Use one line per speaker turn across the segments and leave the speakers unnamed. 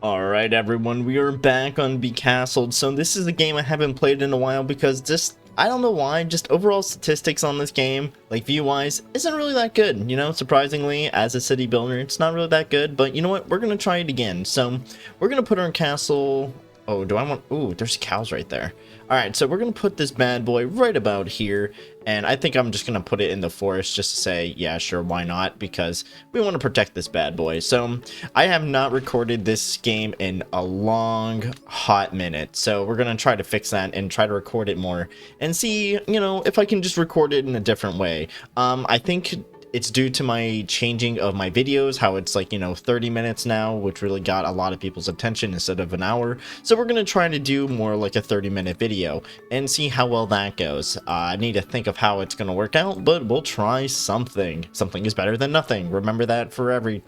Alright everyone, we are back on Becastled. So this is a game I haven't played in a while because just, I don't know why, just overall statistics on this game, like view-wise, isn't really that good. You know, surprisingly, as a city builder, it's not really that good, but you know what, we're gonna try it again. So, we're gonna put our castle... Oh, do I want... Ooh, there's cows right there. Alright, so we're gonna put this bad boy right about here, and I think I'm just gonna put it in the forest just to say, yeah, sure, why not, because we want to protect this bad boy. So, I have not recorded this game in a long, hot minute, so we're gonna try to fix that and try to record it more, and see, you know, if I can just record it in a different way. I think it's due to my changing of my videos, how it's like, you know, 30 minutes now, which really got a lot of people's attention instead of an hour. So we're going to try to do more like a 30-minute video and see how well that goes. I need to think of how it's going to work out, but we'll try something. Something is better than nothing. Remember that for every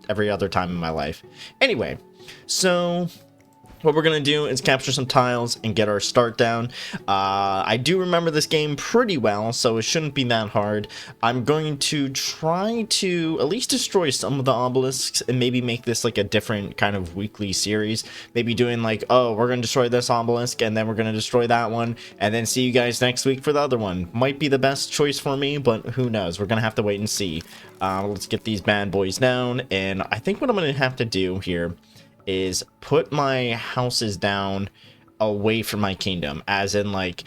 other time in my life. Anyway, so... what we're going to do is capture some tiles and get our start down. I do remember this game pretty well, so it shouldn't be that hard. I'm going to try to at least destroy some of the obelisks and maybe make this like a different kind of weekly series. Maybe doing like, oh, we're going to destroy this obelisk and then we're going to destroy that one and then see you guys next week for the other one. Might be the best choice for me, but who knows? We're going to have to wait and see. Let's get these bad boys down, and I think what I'm going to have to do here is put my houses down away from my kingdom, as in like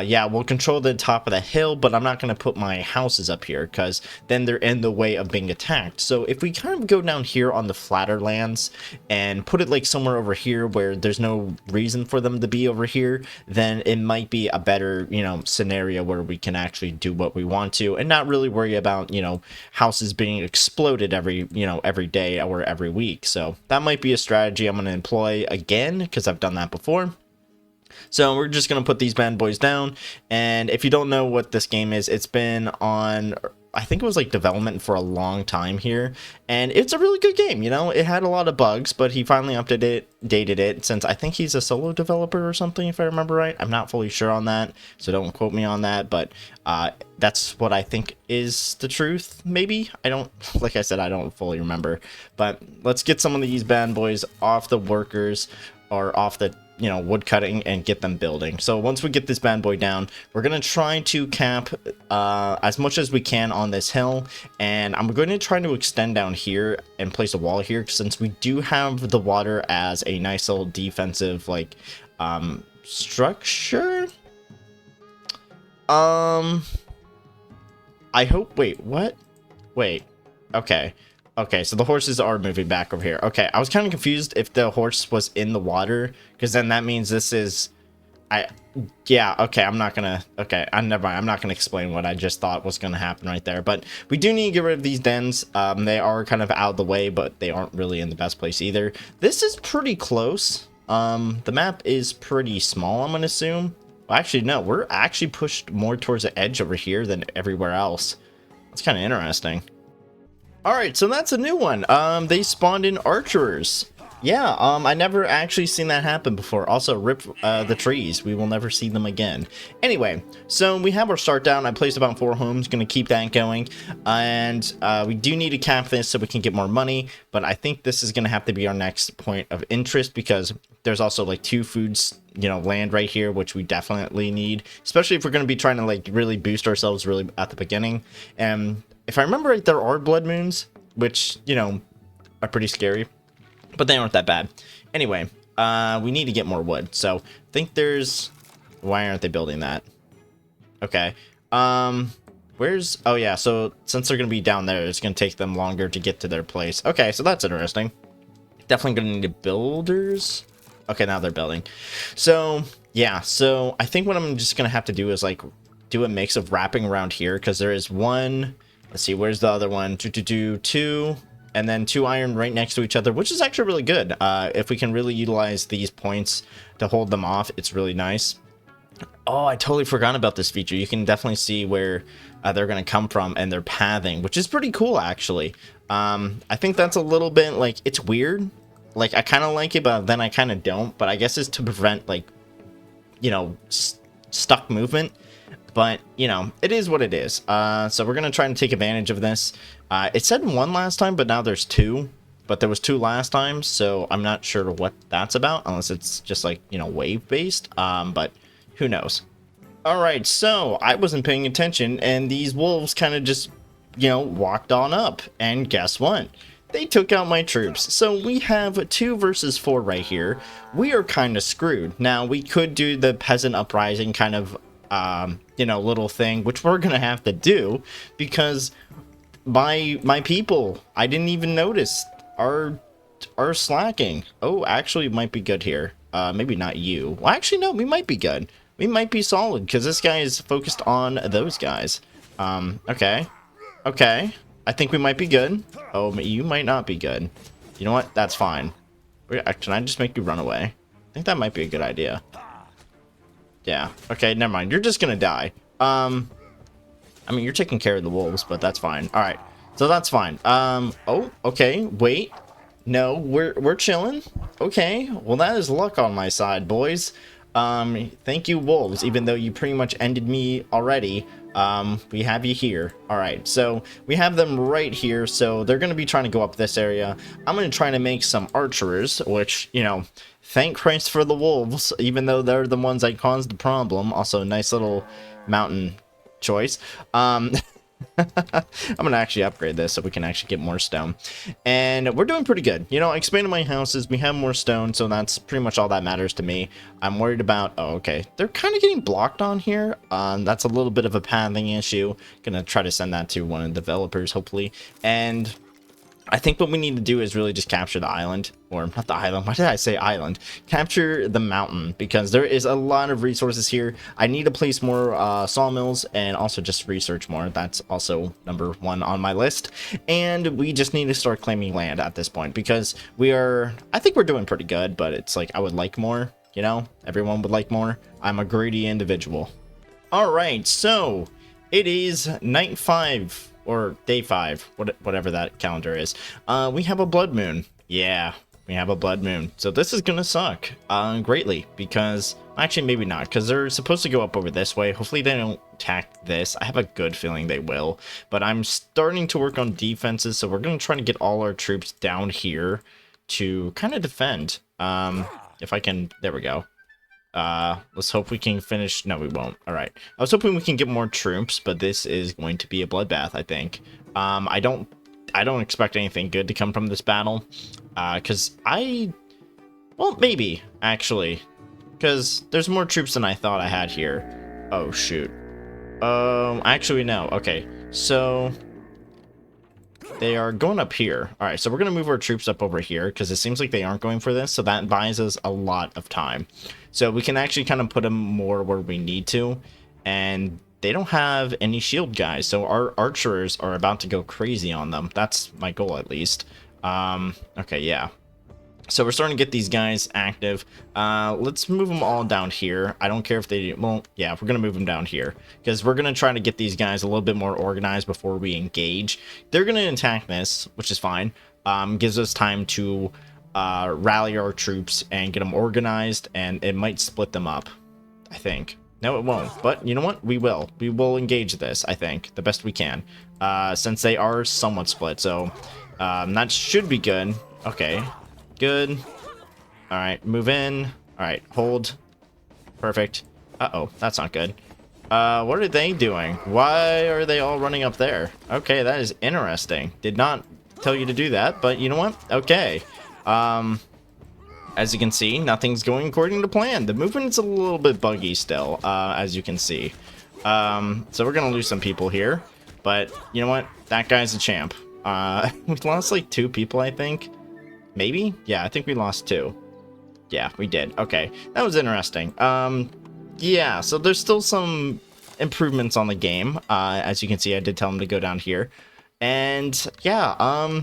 yeah, we'll control the top of the hill, but I'm not going to put my houses up here because then they're in the way of being attacked. So if we kind of go down here on the flatter lands and put it like somewhere over here where there's no reason for them to be over here, then it might be a better, you know, scenario where we can actually do what we want to and not really worry about, you know, houses being exploded every, you know, every day or every week. So that might be a strategy I'm going to employ again because I've done that before. So we're just going to put these bad boys down, and if you don't know what this game is, it's been on, I think it was like development for a long time here, and it's a really good game. You know, it had a lot of bugs, but he finally updated it, since I think he's a solo developer or something, if I remember right. I'm not fully sure on that, so don't quote me on that, but that's what I think is the truth, maybe. I don't, like I said, I don't fully remember, but let's get some of these bad boys off the workers, or off the, you know, wood cutting, and get them building. So once we get this bad boy down, we're gonna try to cap as much as we can on this hill, and I'm going to try to extend down here and place a wall here, since we do have the water as a nice little defensive like structure. I hope, wait, okay, so the horses are moving back over here. Okay, I was kind of confused if the horse was in the water, because then that means this is... yeah, okay, I'm not gonna... Okay, never mind. I'm not gonna explain what I just thought was gonna happen right there. But we do need to get rid of these dens. They are kind of out of the way, but they aren't really in the best place either. This is pretty close. The map is pretty small, I'm gonna assume. Well, actually, no, we're actually pushed more towards the edge over here than everywhere else. That's kind of interesting. Alright, so that's a new one. They spawned in archers. Yeah, I never actually seen that happen before. Also, rip the trees. We will never see them again. Anyway, so we have our start down. I placed about 4 homes. Gonna keep that going. And we do need to cap this so we can get more money. But I think this is gonna have to be our next point of interest, because there's also like 2 foods, you know, land right here, which we definitely need. Especially if we're gonna be trying to like really boost ourselves really at the beginning. And if I remember right, there are blood moons, which, you know, are pretty scary, but they aren't that bad. Anyway, we need to get more wood. So, I think there's... Why aren't they building that? Okay. Where's... Oh, yeah, so since they're going to be down there, it's going to take them longer to get to their place. Okay, so that's interesting. Definitely going to need builders. Okay, now they're building. So, yeah, so I think what I'm just going to have to do is, like, do a mix of wrapping around here, because there is one... Let's see, where's the other one? Two, and then 2 iron right next to each other, which is actually really good. If we can really utilize these points to hold them off, it's really nice. Oh, I totally forgot about this feature. You can definitely see where they're going to come from and their pathing, which is pretty cool, actually. I think that's a little bit, like, it's weird. Like, I kind of like it, but then I kind of don't. But I guess it's to prevent, like, you know, stuck movement. But, you know, it is what it is. So we're going to try and take advantage of this. It said 1 last time, but now there's 2. but there was 2 last time, so I'm not sure what that's about, unless it's just like, you know, wave based. But who knows. All right, so I wasn't paying attention, and these wolves kind of just, you know, walked on up, and guess what? They took out my troops. So we have 2 versus 4 right here. We are kind of screwed. Now, we could do the peasant uprising kind of, you know, little thing, which we're gonna have to do, because my people, I didn't even notice, are slacking. Oh, actually, it might be good here. Maybe not you. Well, actually, no, we might be good. We might be solid, because this guy is focused on those guys. Okay. Okay. I think we might be good. Oh, you might not be good. You know what? That's fine. Can I just make you run away? I think that might be a good idea. Yeah. Okay, never mind. You're just gonna die. I mean, you're taking care of the wolves, but that's fine. All right. So that's fine. Oh, okay. Wait. No, we're chilling. Okay. Well, that is luck on my side, boys. Thank you, wolves, even though you pretty much ended me already. We have you here. All right, so we have them right here, so they're going to be trying to go up this area. I'm going to try to make some archers, which, you know, thank Christ for the wolves, even though they're the ones that caused the problem. Also, nice little mountain choice. I'm gonna actually upgrade this so we can actually get more stone, and we're doing pretty good. You know, I expanded my houses, we have more stone, so that's pretty much all that matters to me. I'm worried about, oh, okay, they're kind of getting blocked on here. That's a little bit of a pathing issue. Gonna try to send that to one of the developers, hopefully. And I think what we need to do is really just capture the island, or not the island, why did I say island? Capture the mountain, because there is a lot of resources here. I need to place more sawmills, and also just research more. That's also number 1 on my list. And we just need to start claiming land at this point, because I think we're doing pretty good, but it's like, I would like more, you know? Everyone would like more. I'm a greedy individual. Alright, so it is night 5. Or day 5, whatever that calendar is. We have a blood moon. Yeah, we have a blood moon. So this is gonna suck greatly, because actually maybe not, because they're supposed to go up over this way. Hopefully they don't attack this. I have a good feeling they will, but I'm starting to work on defenses, so we're gonna try to get all our troops down here to kind of defend. If I can, there we go. Let's hope we can finish. No, we won't. All right. I was hoping we can get more troops, but this is going to be a bloodbath, I think. I don't expect anything good to come from this battle. Well, maybe actually, because there's more troops than I thought I had here. Oh, shoot. Actually, no. Okay. So they are going up here. All right. So we're going to move our troops up over here, because it seems like they aren't going for this. So that buys us a lot of time. So we can actually kind of put them more where we need to, and they don't have any shield guys, so our archers are about to go crazy on them. That's my goal, at least. Okay, yeah. So we're starting to get these guys active. Let's move them all down here. I don't care if they... Well, yeah, we're going to move them down here, because we're going to try to get these guys a little bit more organized before we engage. They're going to attack this, which is fine. Gives us time to rally our troops and get them organized, and it might split them up, I think. No, it won't, but you know what? We will engage this, I think, the best we can, since they are somewhat split. So that should be good. Okay, good. All right, move in. All right, hold. Perfect. Uh-oh, that's not good. What are they doing? Why are they all running up there? Okay, that is interesting. Did not tell you to do that, but you know what? Okay. As you can see, nothing's going according to plan. The movement's a little bit buggy still, as you can see. So we're gonna lose some people here, but you know what? That guy's a champ. We lost like 2 people, I think. Maybe? Yeah, I think we lost 2. Yeah, we did. Okay, that was interesting. Yeah, so there's still some improvements on the game. As you can see, I did tell him to go down here. And yeah,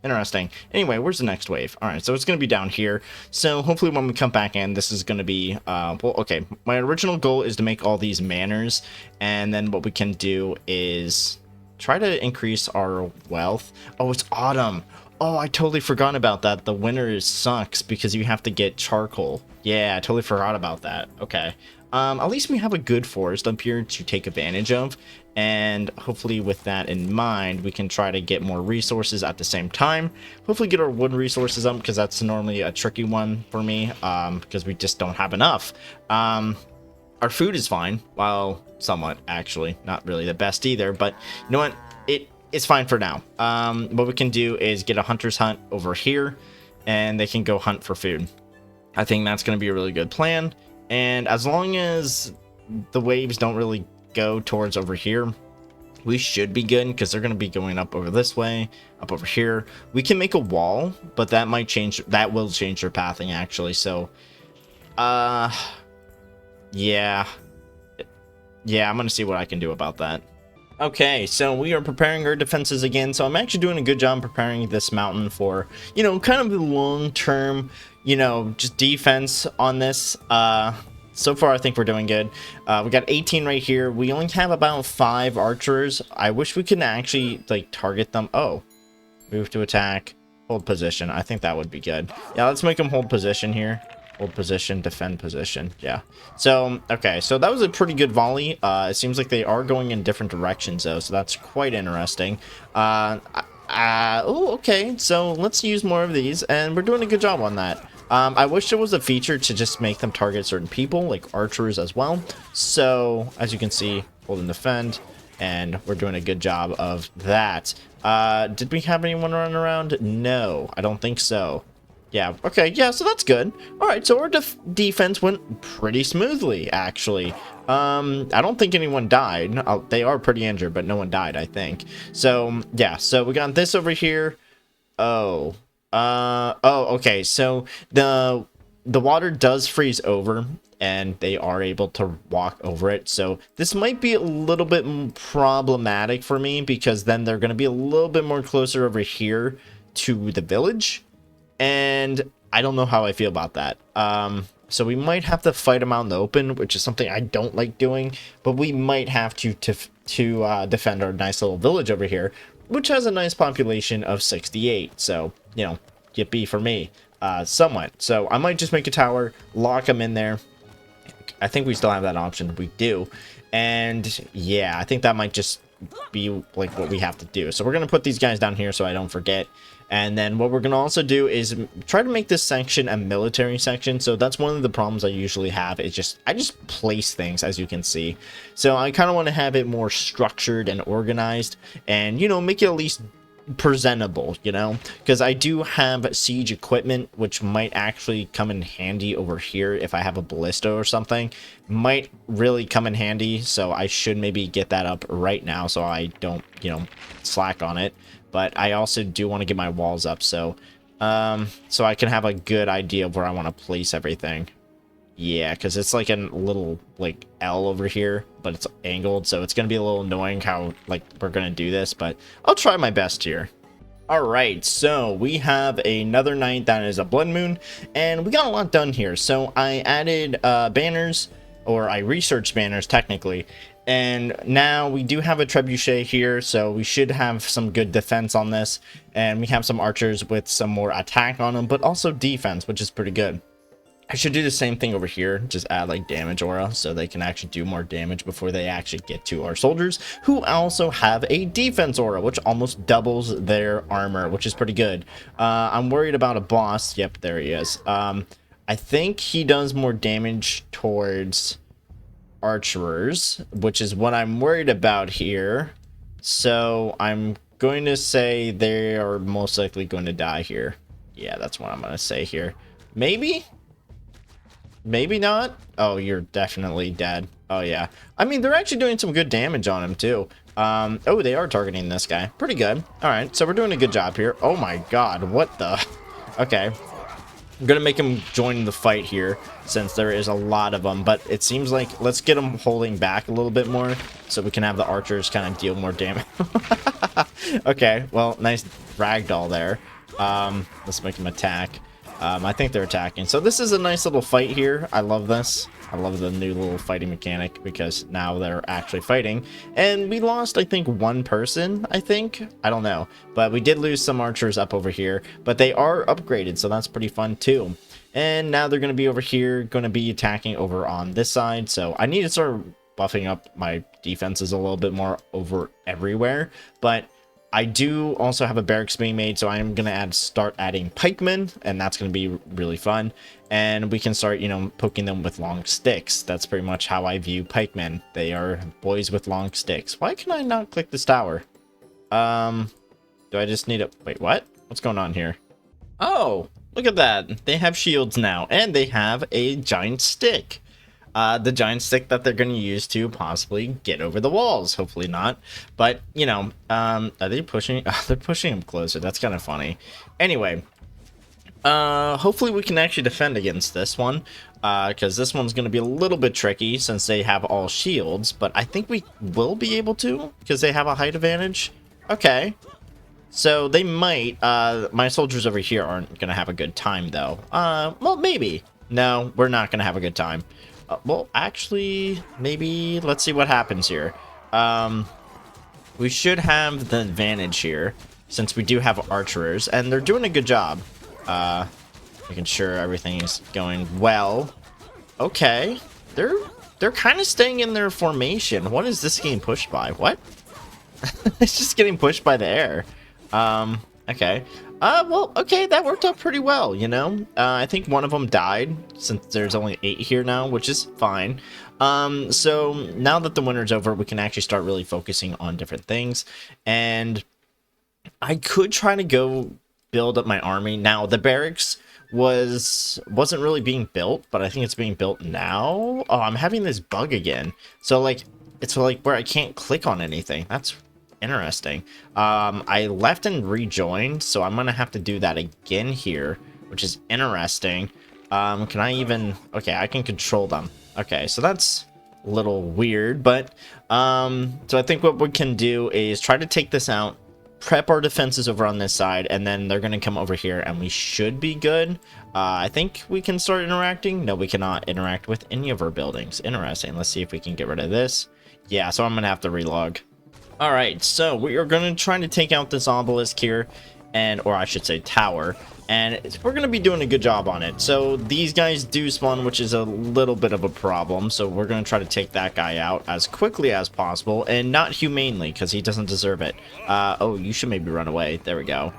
interesting. Anyway, where's the next wave? All right, so it's going to be down here. So hopefully when we come back in, this is going to be, well, okay. My original goal is to make all these manors. And then what we can do is try to increase our wealth. Oh, it's autumn. Oh, I totally forgot about that. The winter sucks because you have to get charcoal. Yeah, I totally forgot about that. Okay. At least we have a good forest up here to take advantage of. And hopefully with that in mind, we can try to get more resources at the same time. Hopefully get our wood resources up, because that's normally a tricky one for me, because we just don't have enough. Our food is fine, well, somewhat, actually. Not really the best either, but you know what? It's fine for now. What we can do is get a hunter's hunt over here, and they can go hunt for food. I think that's going to be a really good plan. And as long as the waves don't really go towards over here, we should be good, because they're going to be going up over this way, up over here. We can make a wall, but that will change their pathing, actually. So yeah, I'm gonna see what I can do about that. Okay, so we are preparing our defenses again. So I'm actually doing a good job preparing this mountain for, you know, kind of the long-term, you know, just defense on this. So far, I think we're doing good. We got 18 right here. We only have about 5 archers. I wish we could actually, like, target them. Oh, move to attack, hold position. I think that would be good. Yeah, let's make them hold position here. Hold position, defend position. Yeah. So, okay. So that was a pretty good volley. It seems like they are going in different directions, though. So that's quite interesting. Oh, okay. So let's use more of these. And we're doing a good job on that. I wish there was a feature to just make them target certain people, like archers as well. So, as you can see, hold and defend. And we're doing a good job of that. Did we have anyone running around? No, I don't think so. Yeah, okay, yeah, so that's good. Alright, so our defense went pretty smoothly, actually. I don't think anyone died. They are pretty injured, but no one died, I think. So, yeah, so we got this over here. Oh, okay, so the water does freeze over, and they are able to walk over it. So this might be a little bit problematic for me, because then they're going to be a little bit more closer over here to the village. And I don't know how I feel about that. So we might have to fight them out in the open, which is something I don't like doing. But we might have to defend our nice little village over here, which has a nice population of 68. So, you know, yippee for me, somewhat. So I might just make a tower, lock them in there. I think we still have that option. We do. And yeah, I think that might just be like what we have to do. So we're going to put these guys down here so I don't forget. And then what we're going to also do is try to make this section a military section. So that's one of the problems I usually have, is I just place things, as you can see. So I kind of want to have it more structured and organized, and, you know, make it at least presentable, you know, because I do have siege equipment, which might actually come in handy over here. If I have a ballista or something, might really come in handy. So I should maybe get that up right now, so I don't, you know, slack on it. But I also do want to get my walls up, so I can have a good idea of where I want to place everything. Yeah, because it's like a little, like, L over here, but it's angled, so it's going to be a little annoying how, like, we're going to do this, but I'll try my best here. Alright, so we have another night that is a blood moon, and we got a lot done here. So I added banners, or I researched banners, technically, and now we do have a trebuchet here, so we should have some good defense on this, and we have some archers with some more attack on them, but also defense, which is pretty good. I should do the same thing over here, just add like damage aura, so they can actually do more damage before they actually get to our soldiers, who also have a defense aura, which almost doubles their armor, which is pretty good. I'm worried about a boss. Yep, there he is. I think he does more damage towards archers, which is what I'm worried about here. So I'm going to say they are most likely going to die here. Yeah, that's what I'm going to say here. Maybe? Maybe not. Oh, you're definitely dead. Oh, yeah. I mean, they're actually doing some good damage on him, too. Oh, they are targeting this guy. Pretty good. All right, so we're doing a good job here. Oh, my God. What the? Okay. I'm going to make him join the fight here, since there is a lot of them. But it seems like let's get them holding back a little bit more, so we can have the archers kind of deal more damage. Okay, well, nice ragdoll there. Let's make him attack. I think they're attacking. So this is a nice little fight here. I love this. I love the new little fighting mechanic, because now they're actually fighting. And we lost, I think, one person, I think. I don't know. But we did lose some archers up over here. But they are upgraded, so that's pretty fun, too. And now they're going to be over here, going to be attacking over on this side. So I need to start buffing up my defenses a little bit more over everywhere. But I do also have a barracks being made, so I am going to start adding pikemen, and that's going to be really fun. And we can start, you know, poking them with long sticks. That's pretty much how I view pikemen. They are boys with long sticks. Why can I not click this tower? Do I just need a... Wait, what? What's going on here? Oh, look at that. They have shields now, and they have a giant stick. The giant stick that they're going to use to possibly get over the walls. Hopefully not. But, you know, are they pushing? They're pushing him closer. That's kind of funny. Anyway, hopefully we can actually defend against this one. Because this one's going to be a little bit tricky since they have all shields. But I think we will be able to because they have a height advantage. Okay. So they might. My soldiers over here aren't going to have a good time, though. Well, maybe. No, we're not going to have a good time. Well, actually, maybe let's see what happens here. We should have the advantage here since we do have archers, and they're doing a good job. Making sure everything is going well. Okay, they're kind of staying in their formation. What is this getting pushed by? What? It's just getting pushed by the air. Okay. Well, okay, that worked out pretty well, you know? I think one of them died, since there's only 8 here now, which is fine. So now that the winter's over, we can actually start really focusing on different things. And I could try to go build up my army. Now, the barracks wasn't really being built, but I think it's being built now. Oh, I'm having this bug again. So, like, it's like where I can't click on anything. That's interesting. I left and rejoined, so I'm gonna have to do that again here, which is interesting. Can I even... Okay, I can control them. Okay, so that's a little weird, but so I think what we can do is try to take this out, prep our defenses over on this side, and then they're gonna come over here and we should be good. I think we can start interacting. No, we cannot interact with any of our buildings. Interesting. Let's see if we can get rid of this. Yeah, so I'm gonna have to relog. Alright, so we are going to try to take out this obelisk here, or I should say tower, and we're going to be doing a good job on it. So these guys do spawn, which is a little bit of a problem, so we're going to try to take that guy out as quickly as possible, and not humanely, because he doesn't deserve it. Oh, you should maybe run away. There we go.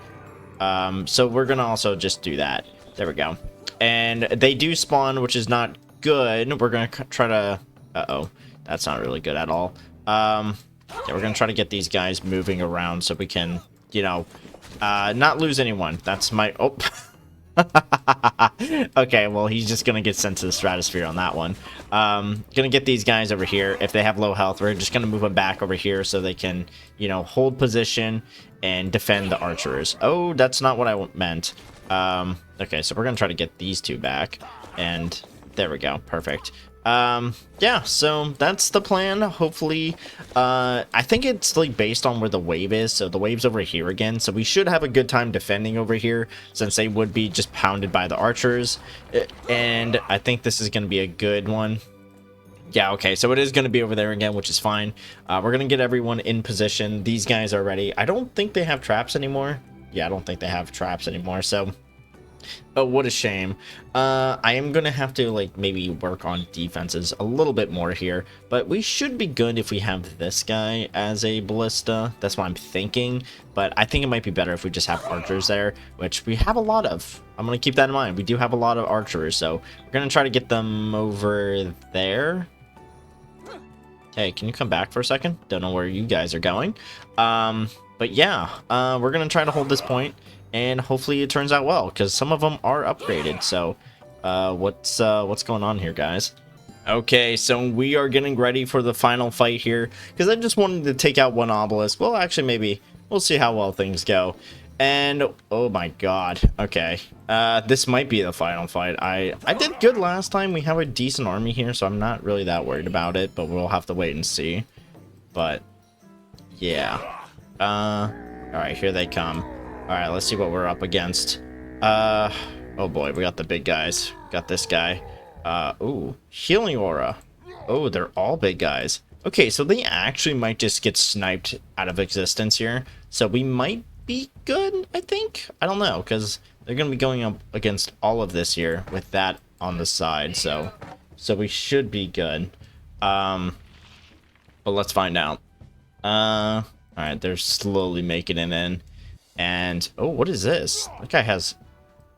So we're going to also just do that. There we go. And they do spawn, which is not good. We're going to try to... Uh-oh, that's not really good at all. Yeah, we're gonna try to get these guys moving around so we can, you know, not lose anyone. That's my... Oh. Okay, well, he's just gonna get sent to the stratosphere on that one. Gonna get these guys over here. If they have low health, we're just gonna move them back over here so they can, you know, hold position and defend the archers. Oh, that's not what I meant. Okay, so we're gonna try to get these two back. And there we go. Perfect. Yeah, so that's the plan. Hopefully, I think it's like based on where the wave is. So the wave's over here again. So we should have a good time defending over here since they would be just pounded by the archers. And I think this is going to be a good one. Yeah, okay, so it is going to be over there again, which is fine. We're going to get everyone in position. These guys are ready. I don't think they have traps anymore. Yeah, I don't think they have traps anymore, so... Oh, what a shame. I am going to have to, like, maybe work on defenses a little bit more here. But we should be good if we have this guy as a ballista. That's what I'm thinking. But I think it might be better if we just have archers there, which we have a lot of. I'm going to keep that in mind. We do have a lot of archers, so we're going to try to get them over there. Hey, can you come back for a second? Don't know where you guys are going. But yeah, we're going to try to hold this point. And hopefully it turns out well, because some of them are upgraded. So, what's going on here, guys? Okay, so we are getting ready for the final fight here, because I just wanted to take out one obelisk. Well, actually, maybe we'll see how well things go. And oh my god, okay, this might be the final fight. I did good last time. We have a decent army here, so I'm not really that worried about it. But we'll have to wait and see. But yeah, all right, here they come. Alright, let's see what we're up against. Oh boy, we got the big guys. Got this guy. Ooh, healing aura. Oh, they're all big guys. Okay, so they actually might just get sniped out of existence here. So we might be good, I think. I don't know, because they're going to be going up against all of this here with that on the side. So we should be good. but let's find out. Alright, they're slowly making it in. And, oh, what is this? That guy has...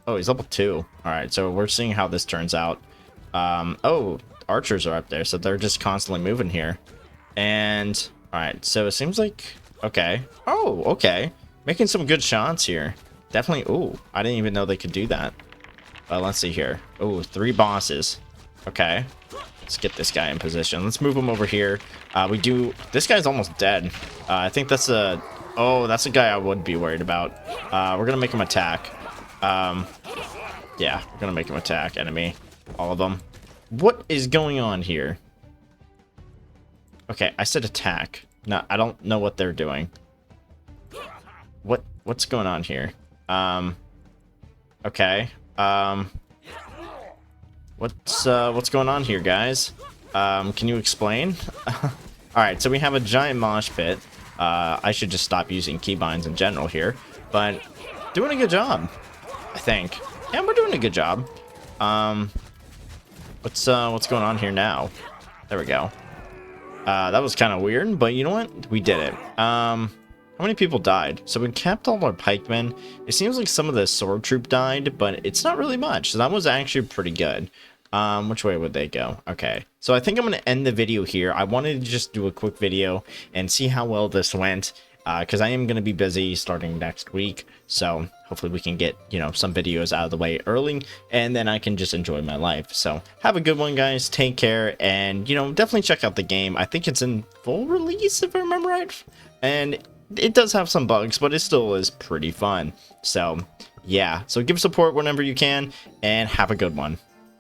Oh, he's level 2. Alright, so we're seeing how this turns out. Oh, archers are up there, so they're just constantly moving here. And, alright, so it seems like... Okay. Oh, okay. Making some good shots here. Definitely... Ooh, I didn't even know they could do that. Let's see here. Oh, 3 bosses. Okay. Let's get this guy in position. Let's move him over here. We do... This guy's almost dead. I think that's a... Oh, that's a guy I would be worried about. We're gonna make him attack. Yeah, we're gonna make him attack. Enemy. All of them. What is going on here? Okay, I said attack. No, I don't know what they're doing. What's going on here? Okay. What's going on here, guys? Can you explain? Alright, so we have a giant mosh pit. I should just stop using keybinds in general here, but doing a good job, I think. Yeah, we're doing a good job. What's going on here now? There we go. That was kind of weird, but you know what? We did it. How many people died? So we kept all our pikemen. It seems like some of the sword troop died, but it's not really much. So that was actually pretty good. Which way would they go? Okay. So I think I'm going to end the video here. I wanted to just do a quick video and see how well this went. Because I am going to be busy starting next week. So hopefully we can get, you know, some videos out of the way early. And then I can just enjoy my life. So have a good one, guys. Take care. And, you know, definitely check out the game. I think it's in full release, if I remember right. And it does have some bugs, but it still is pretty fun. So, yeah. So give support whenever you can. And have a good one.